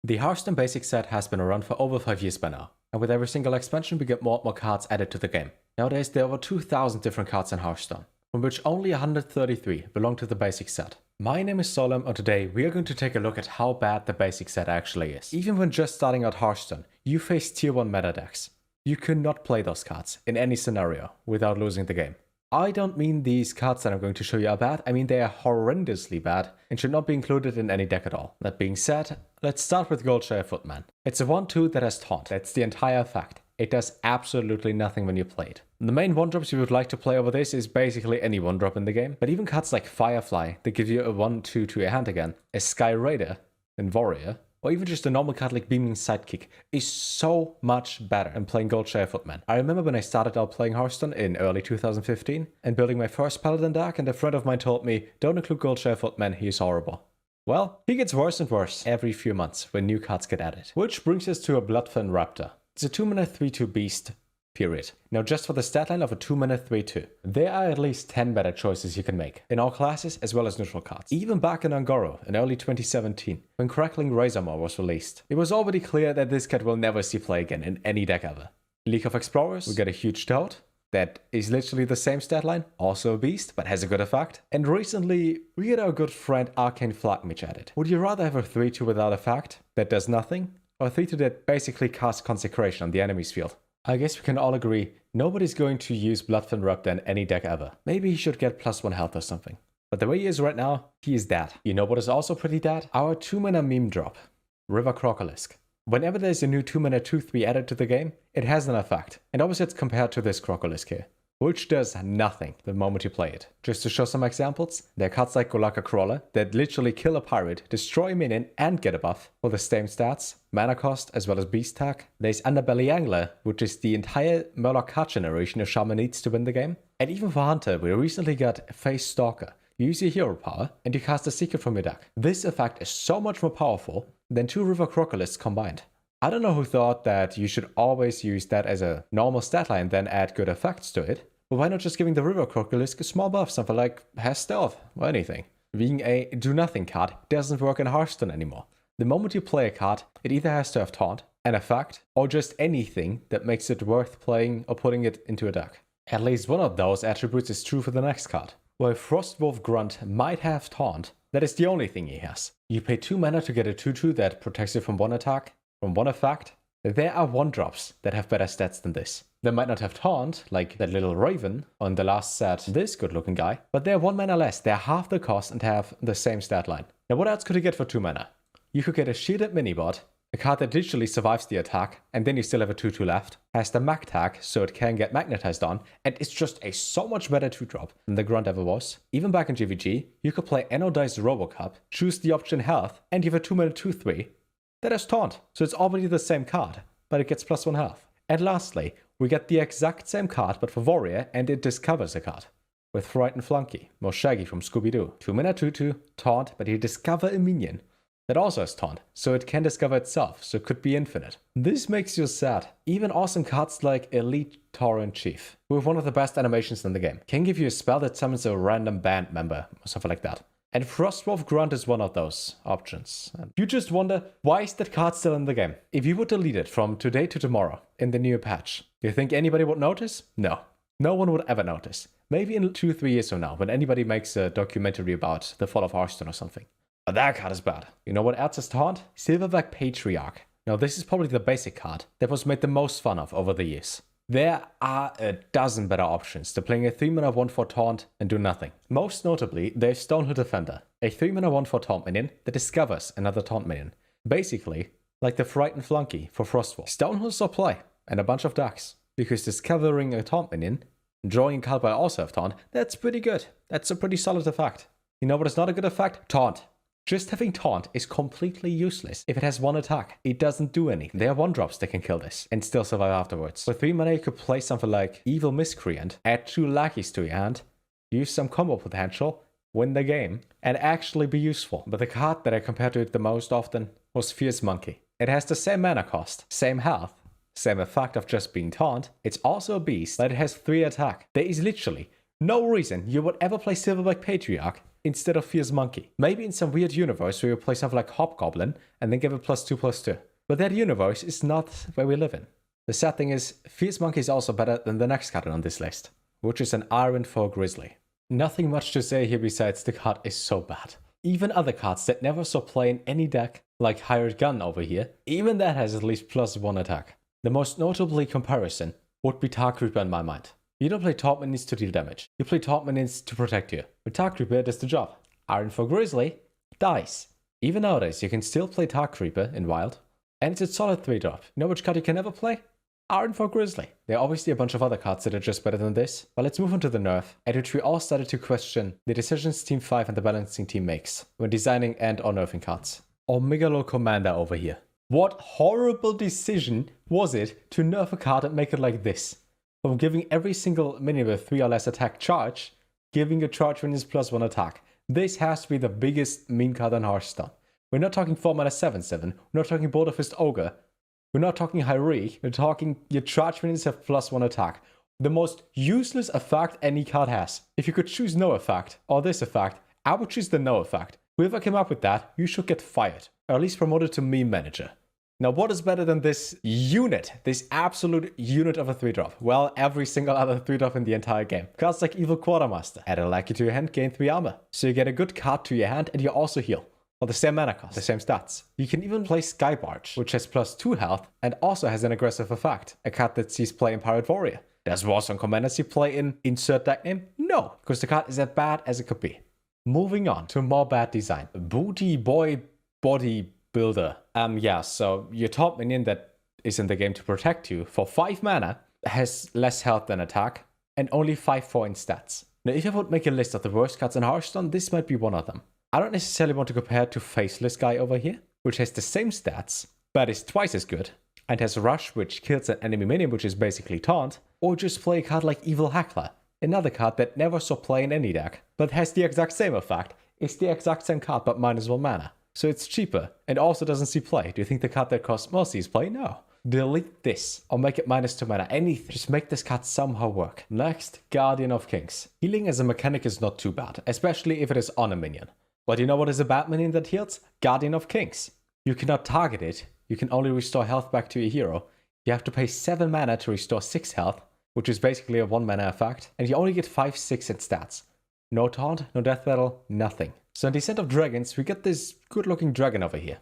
The Hearthstone Basic Set has been around for over 5 years by now, and with every single expansion we get more and more cards added to the game. Nowadays there are over 2,000 different cards in Hearthstone, from which only 133 belong to the Basic Set. My name is Solem, and today we are going to take a look at how bad the Basic Set actually is. Even when just starting out Hearthstone, you face tier 1 meta decks. You cannot play those cards in any scenario without losing the game. I don't mean these cards that I'm going to show you are bad, I mean they are horrendously bad and should not be included in any deck at all. That being said, let's start with Shire Footman. It's a 1-2 that has taunt, that's the entire fact. It does absolutely nothing when you play it. The main 1-drops you would like to play over this is basically any 1-drop in the game, but even cards like Firefly that give you a 1-2 to your hand again, a Sky Raider and Warrior, or even just a normal card like Beaming Sidekick is so much better than playing Shire Footman. I remember when I started out playing Hearthstone in early 2015 and building my first Paladin deck, and a friend of mine told me, don't include Shire Footman, he's horrible. Well, he gets worse and worse every few months when new cards get added. Which brings us to a Bloodwolf Raptor. It's a 2-mana 3-2 beast, period. Now just for the stat line of a 2-mana 3-2, there are at least 10 better choices you can make, in all classes as well as neutral cards. Even back in Angoro in early 2017, when Crackling Razormaw was released, it was already clear that this card will never see play again in any deck ever. League of Explorers, we got a huge Toad, that is literally the same stat line, also a beast, but has a good effect. And recently, we had our good friend Arcane Flagmage added. Would you rather have a 3-2 without effect, that does nothing, or a 3-2 that basically casts Consecration on the enemy's field? I guess we can all agree, nobody's going to use Bloodwolf Raptor in any deck ever. Maybe he should get +1 health or something. But the way he is right now, he is dead. You know what is also pretty dead? Our 2-mana meme drop, River Crocodile. Whenever there's a new 2-mana 2-3 added to the game, it has an effect. And obviously it's compared to this Crocodile here, which does nothing the moment you play it. Just to show some examples, there are cards like Golaka Crawler that literally kill a pirate, destroy a minion and get a buff for the same stats, mana cost as well as beast tag. There's Underbelly Angler, which is the entire Murloc card generation a shaman needs to win the game. And even for Hunter, we recently got Face Stalker. You use your hero power and you cast a secret from your deck. This effect is so much more powerful than 2 River Crocodiles combined. I don't know who thought that you should always use that as a normal stat line and then add good effects to it. But why not just giving the River Crocodile a small buff, something like has stealth or anything? Being a do-nothing card doesn't work in Hearthstone anymore. The moment you play a card, it either has to have taunt, an effect, or just anything that makes it worth playing or putting it into a deck. At least one of those attributes is true for the next card. While Frostwolf Grunt might have taunt, that is the only thing he has. You pay 2 mana to get a 2-2 that protects you from 1 attack, from 1 effect. There are 1-drops that have better stats than this. They might not have taunt, like that little Raven on the last set, this good looking guy, but they're 1 mana less, they're half the cost and have the same stat line. Now what else could you get for 2 mana? You could get a Shielded Minibot, a card that literally survives the attack, and then you still have a 2-2 left, has the Mag tag, so it can get magnetized on, and it's just a so much better 2-drop than the Grunt ever was. Even back in GVG, you could play Anodized Robocup, choose the option Health, and you have a 2-mana 2-3 that has taunt, so it's already the same card, but it gets +1 health. And lastly, we get the exact same card but for Warrior, and it discovers a card. With Frightened Flunky, more Shaggy from Scooby-Doo. 2-mana 2-2, taunt, but you discover a minion that also has taunt, so it can discover itself, so it could be infinite. This makes you sad. Even awesome cards like Elite Tauren Chief, who have one of the best animations in the game, can give you a spell that summons a random band member, or something like that. And Frostwolf Grunt is one of those options. And you just wonder, why is that card still in the game? If you would delete it from today to tomorrow in the new patch, do you think anybody would notice? No. No one would ever notice. Maybe in 2-3 years from now, when anybody makes a documentary about the fall of Hearthstone or something. But that card is bad. You know what else is taunt? Silverback Patriarch. Now this is probably the basic card that was made the most fun of over the years. There are a dozen better options to playing a 3-mana 1-4 taunt and do nothing. Most notably, there's Stonehill Defender, a 3-mana 1-4 taunt minion that discovers another taunt minion. Basically, like the Frightened Flunky for Frostwolf. Stonehills will play, and a bunch of decks, because discovering a taunt minion, drawing a card by also have taunt, that's pretty good. That's a pretty solid effect. You know what is not a good effect? Taunt. Just having taunt is completely useless. If it has 1 attack, it doesn't do anything. There are 1-drops that can kill this and still survive afterwards. For 3 mana, you could play something like Evil Miscreant, add 2 lackeys to your hand, use some combo potential, win the game, and actually be useful. But the card that I compared to it the most often was Fierce Monkey. It has the same mana cost, same health, same effect of just being taunt. It's also a beast, but it has 3 attack. There is literally no reason you would ever play Silverback Patriarch instead of Fierce Monkey. Maybe in some weird universe where you play something like Hobgoblin and then give it +2/+2. But that universe is not where we live in. The sad thing is, Fierce Monkey is also better than the next card on this list, which is an Iron for Grizzly. Nothing much to say here besides the card is so bad. Even other cards that never saw play in any deck, like Hired Gun over here, even that has at least +1 attack. The most notably comparison would be Tar Creeper in my mind. You don't play Taunt Minions to deal damage, you play Taunt Minions to protect you. With Tar Creeper does the job. Iron for Grizzly dies. Even nowadays you can still play Tar Creeper in Wild, and it's a solid 3-drop. You know which card you can never play? Iron for Grizzly. There are obviously a bunch of other cards that are just better than this, but let's move on to the nerf, at which we all started to question the decisions Team 5 and the balancing team makes when designing and or nerfing cards. Or Megalo Commander over here. What horrible decision was it to nerf a card and make it like this? From giving every single minion with 3 or less attack charge, giving a charge when it's +1 attack. This has to be the biggest meme card on Hearthstone. We're not talking 4-mana 7/7, we're not talking Boulder Fist Ogre, we're not talking Hyrie, we're talking your charge minions have +1 attack. The most useless effect any card has. If you could choose no effect or this effect, I would choose the no effect. Whoever came up with that, you should get fired, or at least promoted to meme manager. Now what is better than this unit, this absolute unit of a 3-drop? Well, every single other 3-drop in the entire game. Cards like Evil Quartermaster, add a lackey to your hand, gain 3 armor. So you get a good card to your hand and you also heal. For the same mana cost, the same stats. You can even play Skybarge, which has +2 health and also has an aggressive effect. A card that sees play in Pirate Warrior. Does Warzone Commander see play in insert deck name? No, because the card is as bad as it could be. Moving on to more bad design. Booty Boy Bodybuilder. Yeah, so your top minion that is in the game to protect you for 5 mana has less health than attack and only 5/4 in stats. Now if I would make a list of the worst cards in Hearthstone, this might be one of them. I don't necessarily want to compare it to Faceless Guy over here, which has the same stats, but is twice as good, and has Rush, which kills an enemy minion, which is basically Taunt, or just play a card like Evil Hackler, another card that never saw play in any deck, but has the exact same effect. It's the exact same card, but -1 mana. So it's cheaper, and also doesn't see play. Do you think the card that costs more sees play? No. Delete this, or make it -2 mana, anything. Just make this card somehow work. Next, Guardian of Kings. Healing as a mechanic is not too bad, especially if it is on a minion. But you know what is a bad minion that heals? Guardian of Kings. You cannot target it, you can only restore health back to your hero. You have to pay 7 mana to restore 6 health, which is basically a 1 mana effect, and you only get 5/6 in stats. No taunt, no death battle, nothing. So in Descent of Dragons, we get this good looking dragon over here.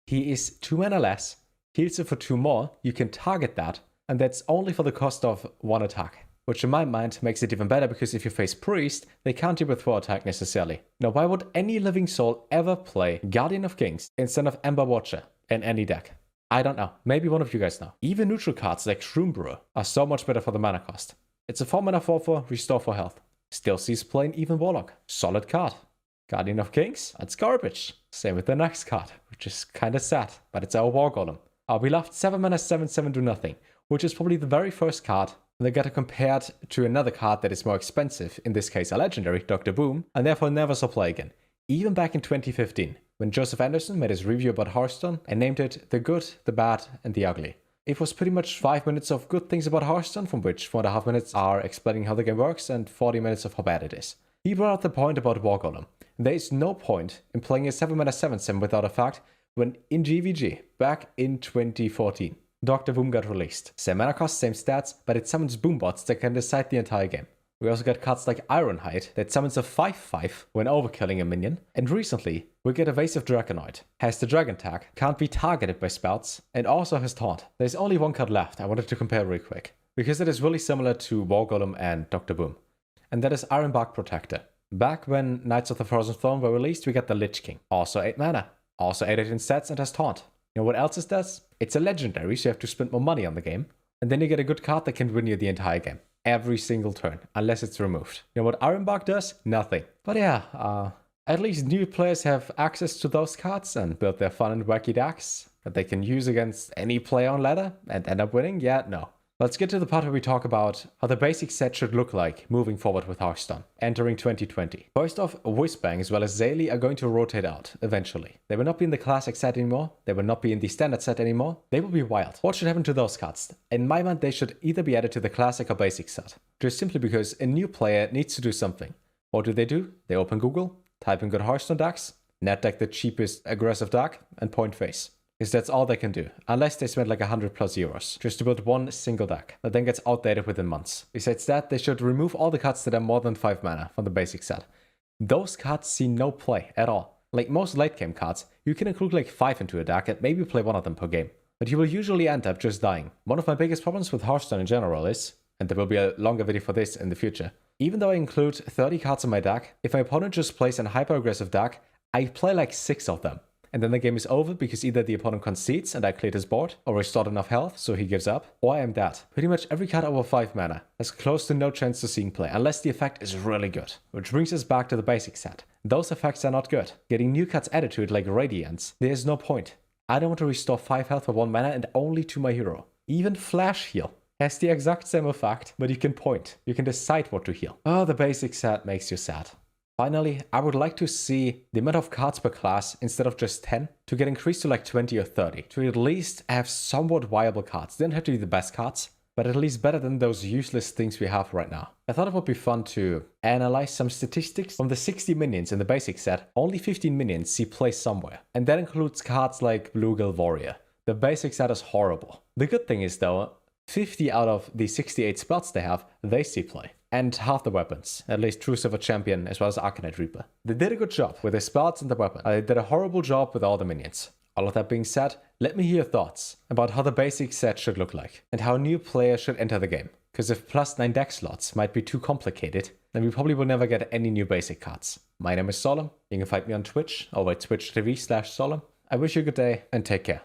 He is 2 mana less, heals it for 2 more, you can target that, and that's only for the cost of 1 attack. Which in my mind makes it even better because if you face Priest, they can't deal with 4 attack necessarily. Now why would any living soul ever play Guardian of Kings instead of Ember Watcher in any deck? I don't know, maybe one of you guys know. Even neutral cards like Shroom Brewer are so much better for the mana cost. It's a 4 mana 4/4, restore for health. Still sees play in even Warlock. Solid card. Guardian of Kings, that's garbage. Same with the next card, which is kinda sad, but it's our War Golem. We left 7 mana 7/7 do nothing, which is probably the very first card they get it compared to another card that is more expensive, in this case a legendary, Dr. Boom, and therefore never saw play again. Even back in 2015, when Joseph Anderson made his review about Hearthstone and named it The Good, The Bad, and The Ugly. It was pretty much 5 minutes of good things about Hearthstone, from which 4.5 minutes are explaining how the game works and 40 minutes of how bad it is. He brought up the point about War Golem. There is no point in playing a 7 mana 7/7 without effect when in GVG, back in 2014. Dr. Boom got released. Same mana cost, same stats, but it summons boombots that can decide the entire game. We also got cards like Ironhide that summons a 5/5 when overkilling a minion, and recently we get Evasive Dragonoid. Has the dragon tag, can't be targeted by spells, and also has Taunt. There's only one card left I wanted to compare real quick, because it is really similar to War Golem and Dr. Boom, and that is Ironbark Protector. Back when Knights of the Frozen Throne were released, we got the Lich King. Also 8 mana, also 8 in stats and has Taunt. You know what else it does? It's a legendary, so you have to spend more money on the game. And then you get a good card that can win you the entire game. Every single turn, unless it's removed. You know what Ironbark does? Nothing. But yeah, at least new players have access to those cards and build their fun and wacky decks that they can use against any player on ladder and end up winning? Yeah, no. Let's get to the part where we talk about how the basic set should look like moving forward with Hearthstone, entering 2020. First off, Whizbang as well as Zaylee are going to rotate out, eventually. They will not be in the classic set anymore, they will not be in the standard set anymore, they will be wild. What should happen to those cards? In my mind, they should either be added to the classic or basic set. Just simply because a new player needs to do something. What do? They open Google, type in good Hearthstone decks, net deck the cheapest aggressive deck, and point face. Because that's all they can do, unless they spend like 100 plus euros just to build one single deck that then gets outdated within months. Besides that, they should remove all the cards that are more than 5 mana from the basic set. Those cards see no play at all. Like most late game cards, you can include like 5 into a deck and maybe play one of them per game. But you will usually end up just dying. One of my biggest problems with Hearthstone in general is, and there will be a longer video for this in the future, even though I include 30 cards in my deck, if my opponent just plays an hyper-aggressive deck, I play like 6 of them. And then the game is over because either the opponent concedes and I cleared his board, or restored enough health so he gives up, or I am dead. Pretty much every card over 5 mana has close to no chance to seeing play, unless the effect is really good. Which brings us back to the basic set. Those effects are not good. Getting new cards added to it like Radiance, there is no point. I don't want to restore 5 health for 1 mana and only to my hero. Even Flash Heal has the exact same effect, but you can point. You can decide what to heal. Oh, the basic set makes you sad. Finally, I would like to see the amount of cards per class, instead of just 10, to get increased to like 20 or 30. To at least have somewhat viable cards. They don't have to be the best cards, but at least better than those useless things we have right now. I thought it would be fun to analyze some statistics. From the 60 minions in the basic set, only 15 minions see play somewhere. And that includes cards like Bluegill Warrior. The basic set is horrible. The good thing is though, 50 out of the 68 spells they have, they see play. And half the weapons, at least True Silver Champion as well as Arcanite Reaper. They did a good job with their spells and the weapon. They did a horrible job with all the minions. All of that being said, let me hear your thoughts about how the basic set should look like, and how new players should enter the game. Because if +9 deck slots might be too complicated, then we probably will never get any new basic cards. My name is Solem, you can find me on Twitch over at twitch.tv/Solem. I wish you a good day and take care.